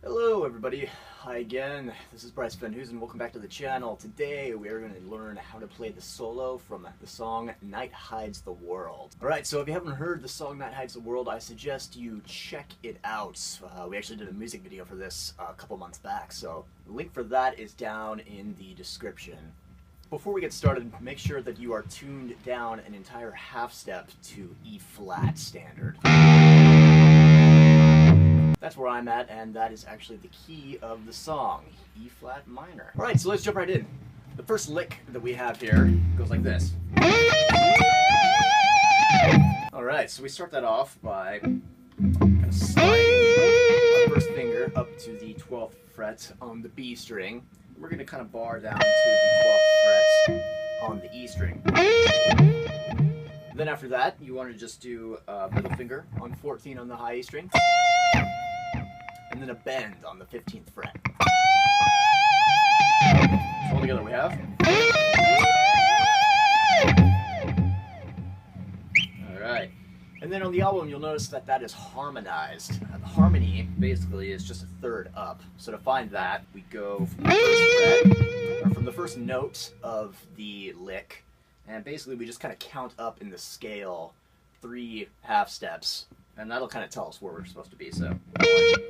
Hello everybody, hi again, this is Bryce Van Hoosen, welcome back to the channel. Today we are going to learn how to play the solo from the song Night Hides the World. Alright, so if you haven't heard the song Night Hides the World, I suggest you check it out. We actually did a music video for this a couple months back, so the link for that is down in the description. Before we get started, make sure that you are tuned down an entire half step to E flat standard. That's where I'm at, and that is actually the key of the song, E flat minor. Alright, so let's jump right in. The first lick that we have here goes like this. Alright, so we start that off by kind of sliding our first finger up to the 12th fret on the B string. We're going to kind of bar down to the 12th fret on the E string. Then after that, you want to just do a middle finger on 14 on the high E string. And then a bend on the 15th fret. So all together we have. Alright. And then on the album you'll notice that that is harmonized. The harmony basically is just a third up. So to find that, we go from the first fret, or from the first note of the lick, and basically we just kind of count up in the scale 3 half steps. And that'll kind of tell us where we're supposed to be. So 1,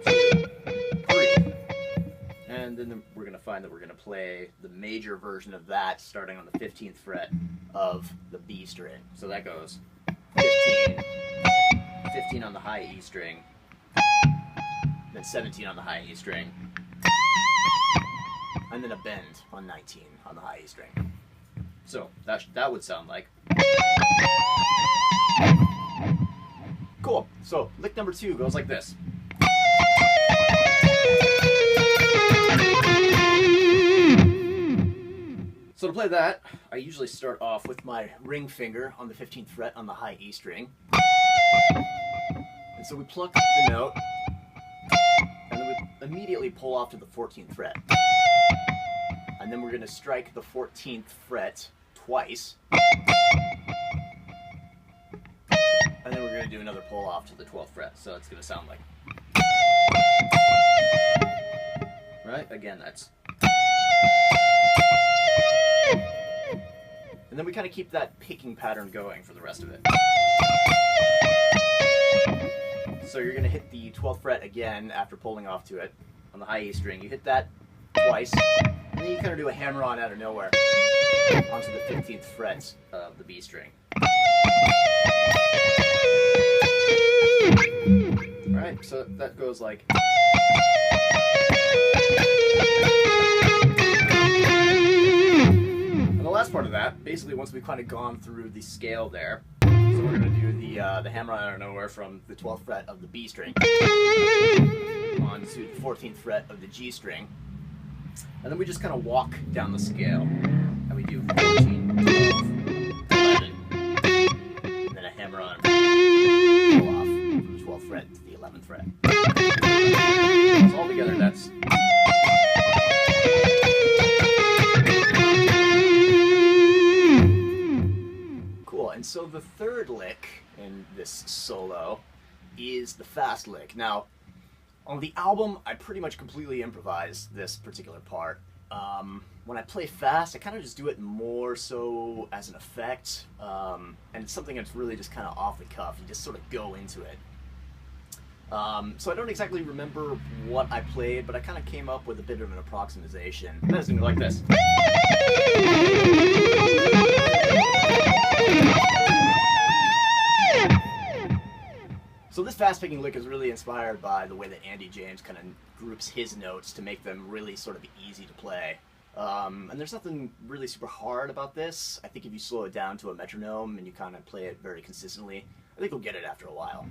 2, 3. And then we're going to find that we're going to play the major version of that starting on the 15th fret of the B string. So that goes 15 on the high E string, then 17 on the high E string, and then a bend on 19 on the high E string. So that would sound like. Cool. So lick number 2 goes like this. So to play that, I usually start off with my ring finger on the 15th fret on the high E string. And so we pluck the note, and then we immediately pull off to the 14th fret. And then we're going to strike the 14th fret twice. And then we're going to do another pull off to the 12th fret, so it's going to sound like. Right? Again, that's. And then we kind of keep that picking pattern going for the rest of it. So you're going to hit the 12th fret again after pulling off to it on the high E string. You hit that twice, and then you kind of do a hammer-on out of nowhere onto the 15th fret of the B string. Alright, so that goes like. And the last part of that, basically once we've kind of gone through the scale there, so we're going to do the hammer out of nowhere from the 12th fret of the B string onto the 14th fret of the G string, and then we just kind of walk down the scale, and we do 14, 12, 11, and then a hammer on pull off from the 12th fret to the 11th fret. So all together that's. Cool, and so the third lick in this solo is the fast lick. Now, on the album, I pretty much completely improvise this particular part. When I play fast, I kind of just do it more so as an effect, and it's something that's really just kind of off the cuff. You just sort of go into it. So I don't exactly remember what I played, but I kind of came up with a bit of an approximation. And that's going to go like this. So this fast picking lick is really inspired by the way that Andy James kind of groups his notes to make them really sort of easy to play. And there's nothing really super hard about this. I think if you slow it down to a metronome and you kind of play it very consistently, I think you'll get it after a while.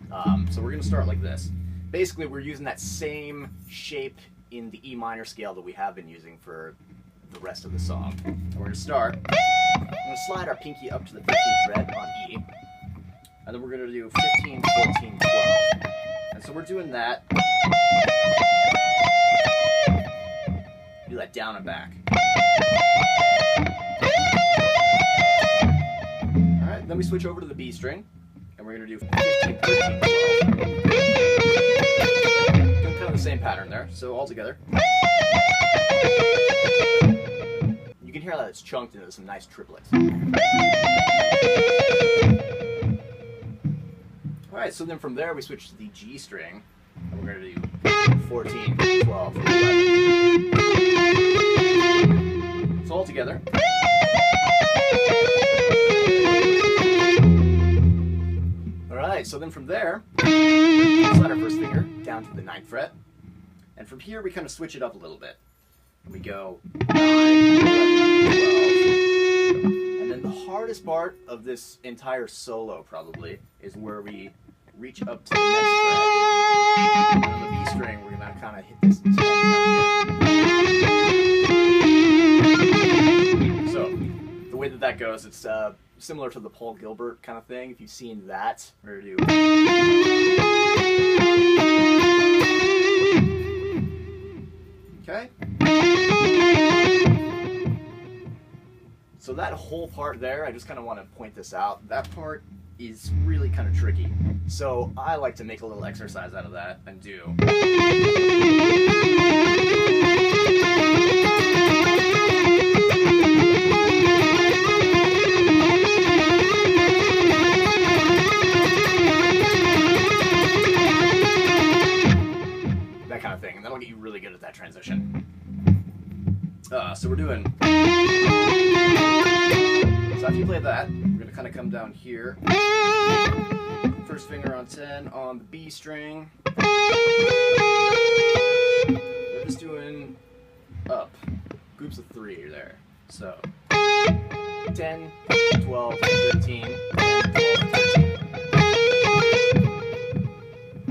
So we're going to start like this. Basically, we're using that same shape in the E minor scale that we have been using for the rest of the song. And we're going to start. We're going to slide our pinky up to the 15th fret on E. And then we're going to do 15, 14, 12. And so we're doing that. Do that down and back. Alright, then we switch over to the B string. And we're going to do 15, 13, 12. kind of the same pattern there. So all together. You can hear that it's chunked into some nice triplets. Alright, so then from there we switch to the G string. And we're going to do 14, 12, 11. So all together. Alright, so then from there, we slide our first finger down to the 9th fret. And from here we kind of switch it up a little bit. And we go 9, 11, 12. And then the hardest part of this entire solo probably is where we reach up to the next fret. And on the B string we're going to kind of hit this 10 note here. So the way that goes, it's similar to the Paul Gilbert kind of thing. If you've seen that, we're going to do. Okay. So that whole part there, I just kind of want to point this out. That part is really kind of tricky. So I like to make a little exercise out of that and do. That kind of thing, and that'll get you really good at that transition. So we're doing. So after you play that, we're going to kind of come down here. First finger on 10 on the B string. We're just doing up. Groups of 3 there. So 10, 12, 13, 10, 12, 13.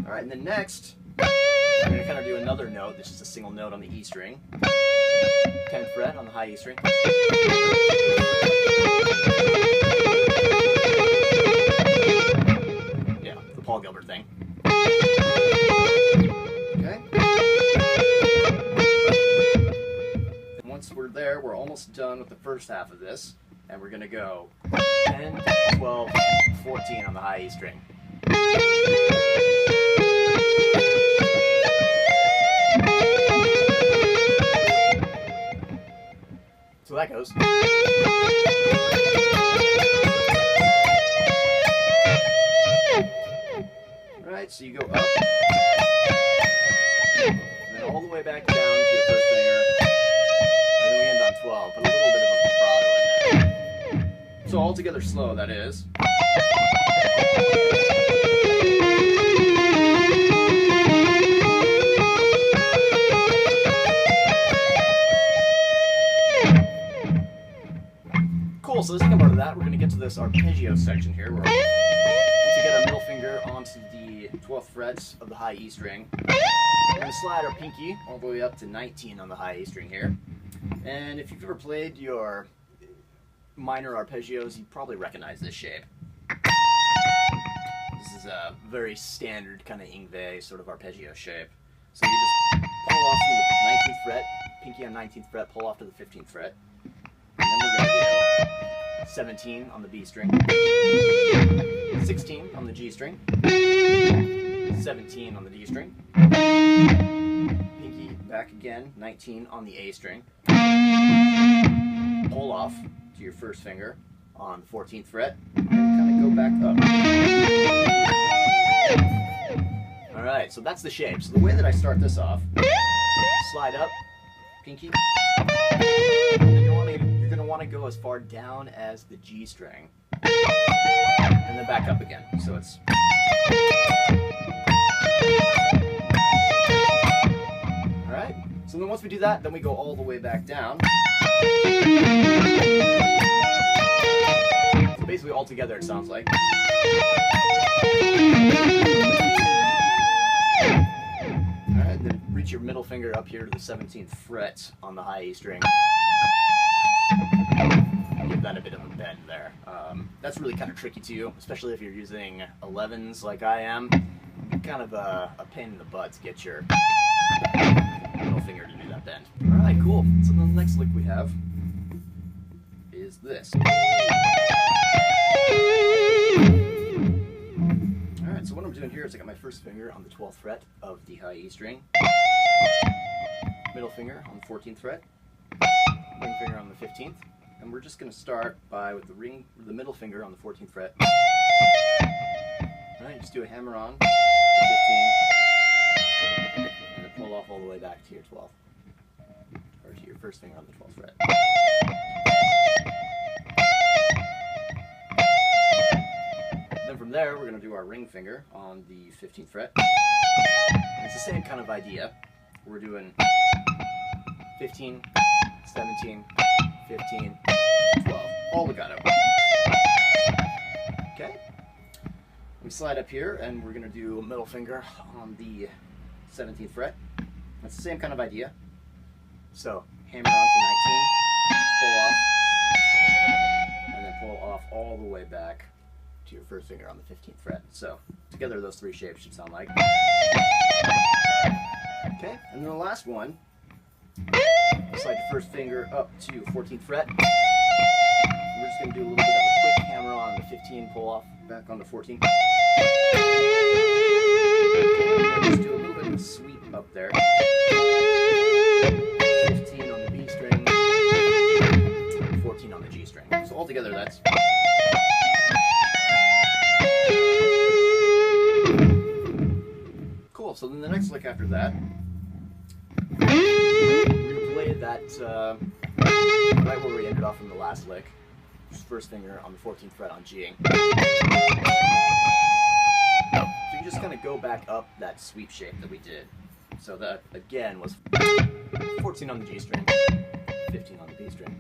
Alright, and then next, I'm going to kind of do another note. This is a single note on the E string. 10th fret on the high E string. Yeah, the Paul Gilbert thing. Okay. And once we're there, we're almost done with the first half of this. And we're going to go 10, 12, 14 on the high E string. So that goes. Alright, so you go up, and then all the way back down to your first finger, and then we end on 12, but a little bit of a vibrato in there. So all together slow, that is. Cool, so the second part of that, we're going to get to this arpeggio section here, where once we get our middle finger onto the 12th fret of the high E string, we're going to slide our pinky all the way up to 19 on the high E string here. And if you've ever played your minor arpeggios, you probably recognize this shape. This is a very standard kind of Yngwie sort of arpeggio shape. So you just pull off from the 19th fret, pinky on 19th fret, pull off to the 15th fret. And then we're going to do 17 on the B string, 16 on the G string, 17 on the D string, pinky back again, 19 on the A string, pull off to your first finger on the 14th fret, and kind of go back up. Alright, so that's the shape. So the way that I start this off, slide up, pinky, and then you're going to want to go as far down as the G string, and then back up again. So it's. Alright, so then once we do that, then we go all the way back down. So basically all together it sounds like. Alright, then reach your middle finger up here to the 17th fret on the high E string. Give that a bit of a bend there. That's really kind of tricky too, especially if you're using 11s like I am. Kind of a pain in the butt to get your middle finger to do that bend. Alright, cool. So the next lick we have is this. Alright, so what I'm doing here is I got my first finger on the 12th fret of the high E string, middle finger on the 14th fret, ring finger on the 15th, and we're just going to start by with the middle finger on the 14th fret. Alright, just do a hammer on to 15, and then pull off all the way back to your 12th, or to your first finger on the 12th fret. Then from there, we're going to do our ring finger on the 15th fret. And it's the same kind of idea. We're doing 15, 17, 15, 12, all legato. Okay? We slide up here and we're going to do a middle finger on the 17th fret. That's the same kind of idea. So, hammer on to 19, pull off, and then pull off all the way back to your first finger on the 15th fret. So, together those three shapes should sound like. Okay, and then the last one, slide your first finger up to 14th fret. We're just going to do a little bit of a quick hammer on the 15, pull off, back on the 14. And just do a little bit of a sweep up there. 15 on the B string, 14 on the G string. So altogether that's... Cool, so then the next lick after that, we're going to play that right where we ended off from the last lick. Just first finger on the 14th fret on G-ing. So you can just kind of go back up that sweep shape that we did. So that, again, was 14 on the G string, 15 on the B string,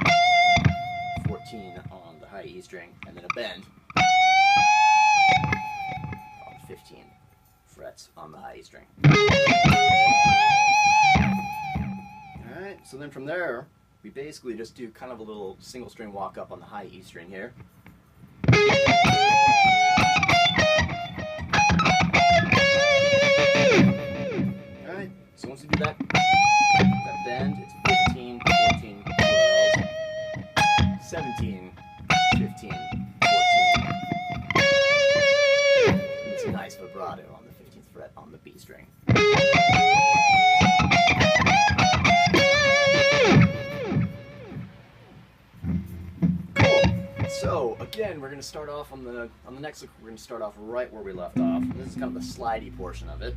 14 on the high E string, and then a bend on 15 frets on the high E string. Alright, so then from there, we basically just do kind of a little single string walk up on the high E string here. Alright, so once we do that bend, it's 15, 14, 12, 17, 15, 14. It's a nice vibrato on the 15th fret on the B string. So again, we're going to start off on the next lick. We're going to start off right where we left off. This is kind of the slidey portion of it.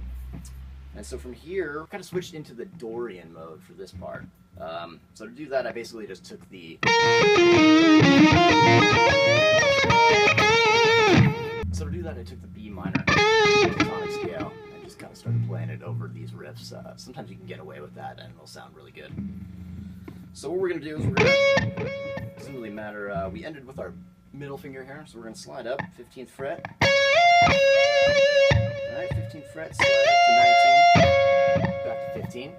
And so from here, we kind of switched into the Dorian mode for this part. So to do that, I basically just took the B minor tonic scale and just kind of started playing it over these riffs. Sometimes you can get away with that, and it'll sound really good. So what we're going to do is it doesn't really matter. We ended with our middle finger here, so we're going to slide up 15th fret. Alright, 15th fret, slide up to 19, back to 15.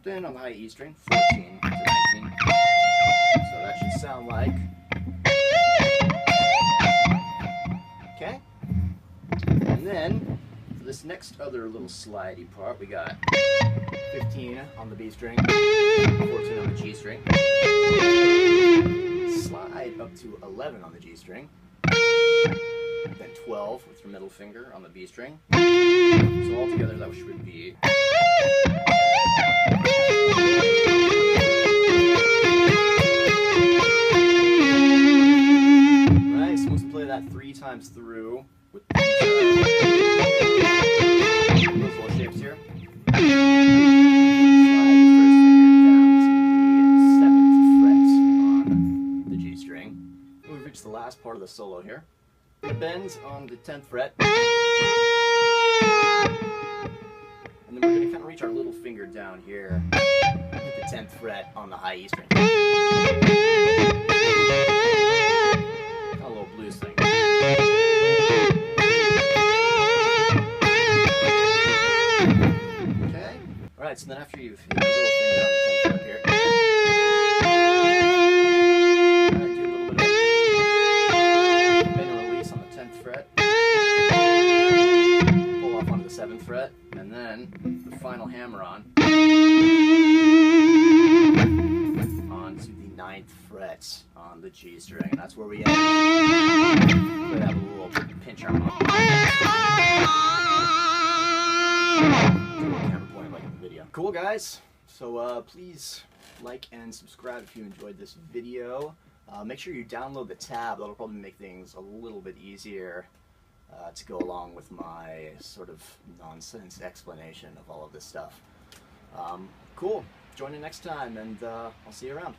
Then on the high E string, 14 to 19. So that should sound like. Okay? And then, for this next other little slidey part, we got 15 on the B string, 14 on the G string, slide up to 11 on the G string, then 12 with your middle finger on the B string. So altogether that should be. Right, so once we play that 3 times through with those little shapes here. The last part of the solo here. It bends on the 10th fret. And then we're going to kind of reach our little finger down here, hit the 10th fret on the high E string. Got a little blues thing. Okay. Alright, so then after you've hit the little finger on the 10th fret here, pull off onto the 7th fret, and then the final hammer on onto the 9th 9th fret on the G string, and that's where we end. We have a little pinch harmonic. Camera point like in the video. Cool, guys. So please like and subscribe if you enjoyed this video. Make sure you download the tab. That'll probably make things a little bit easier to go along with my sort of nonsense explanation of all of this stuff. Cool. Join me next time, and I'll see you around.